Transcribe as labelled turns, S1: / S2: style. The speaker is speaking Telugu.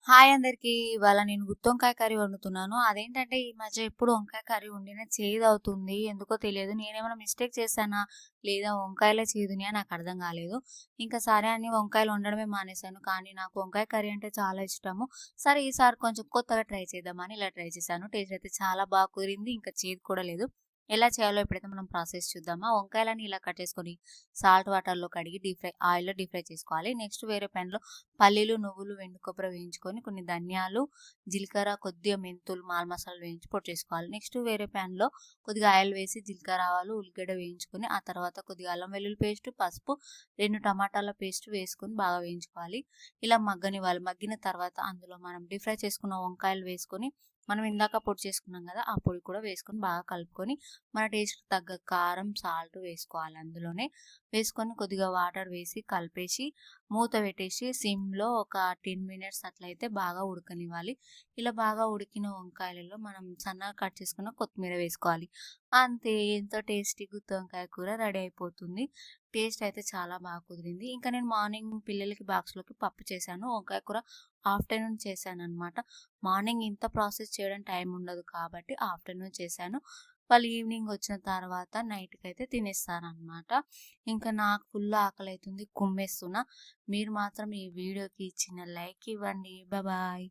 S1: హాయ్ అందరికీ. ఇవాళ నేను గుత్తొంకాయ కర్రీ వండుతున్నాను. అదేంటంటే ఈ మధ్య ఎప్పుడు వంకాయ కర్రీ వండినా చేదవుతుంది. ఎందుకో తెలియదు. నేనేమైనా మిస్టేక్ చేశానా? లేదా వంకాయలే చేదున్నాయా? నాకు అర్థం కాలేదు. ఇంకా సరే అని వంకాయలు వండడమే మానేశాను. కానీ నాకు వంకాయ కర్రీ అంటే చాలా ఇష్టము. సరే ఈసారి కొంచెం కొత్తగా ట్రై చేద్దామని ఇలా ట్రై చేశాను. టేస్ట్ అయితే చాలా బాగా కుదిరింది. ఇంకా చేదు కూడా లేదు. ఎలా చేయాలో ఇప్పుడైతే మనం ప్రాసెస్ చూద్దామా. వంకాయలని ఇలా కట్ చేసుకొని సాల్ట్ వాటర్లో కడిగి ఆయిల్లో డీప్ ఫ్రై చేసుకోవాలి. నెక్స్ట్ వేరే ప్యాన్లో పల్లీలు, నువ్వులు, ఎండు కొబ్బరి వేయించుకొని కొన్ని ధనియాలు, జీలకర్ర, కొద్దిగా మెంతులు, మాల్ మసాలాలు వేయించి పొడి చేసుకోవాలి. నెక్స్ట్ వేరే ప్యాన్లో కొద్దిగా ఆయిల్ వేసి జీలకర్ర, ఆవాలు, ఉల్లిగడ్డ వేయించుకొని ఆ తర్వాత కొద్దిగా అల్లం వెల్లుల్లి పేస్ట్, పసుపు, 2 టమాటాల పేస్ట్ వేసుకొని బాగా వేయించుకోవాలి. ఇలా మగ్గనివ్వాలి. మగ్గిన తర్వాత అందులో మనం డీప్ ఫ్రై చేసుకున్న వంకాయలు వేసుకొని మనం ఇందాక పొడి చేసుకున్నాం కదా, ఆ పొడి కూడా వేసుకొని బాగా కలుపుకొని మన టేస్ట్కి తగ్గ కారం, సాల్ట్ వేసుకోవాలి. అందులోనే వేసుకొని కొద్దిగా వాటర్ వేసి కలిపేసి మూత పెట్టేసి సిమ్లో ఒక 10 మినిట్స్ అట్లయితే బాగా ఉడకనివ్వాలి. ఇలా బాగా ఉడికిన వంకాయలలో మనం సన్నగా కట్ చేసుకున్న కొత్తిమీర వేసుకోవాలి. అంతే, ఎంతో టేస్టీ గుత్తి వంకాయ కూర రెడీ అయిపోతుంది. టేస్ట్ అయితే చాలా బాగా కుదిరింది. ఇంకా నేను మార్నింగ్ పిల్లలకి బాక్స్లోకి పప్పు చేశాను. వంకాయ కూర ఆఫ్టర్నూన్ చేశాను అనమాట. మార్నింగ్ ఇంత ప్రాసెస్ చేయడం టైం ఉండదు కాబట్టి ఆఫ్టర్నూన్ చేశాను. వాళ్ళు ఈవినింగ్ వచ్చిన తర్వాత నైట్కి అయితే తినేస్తారనమాట. ఇంకా నాకు ఫుల్ ఆకలి అవుతుంది, కుమ్మేస్తున్నా. మీరు మాత్రం ఈ వీడియోకి చిన్న లైక్ ఇవ్వండి. బాయ్.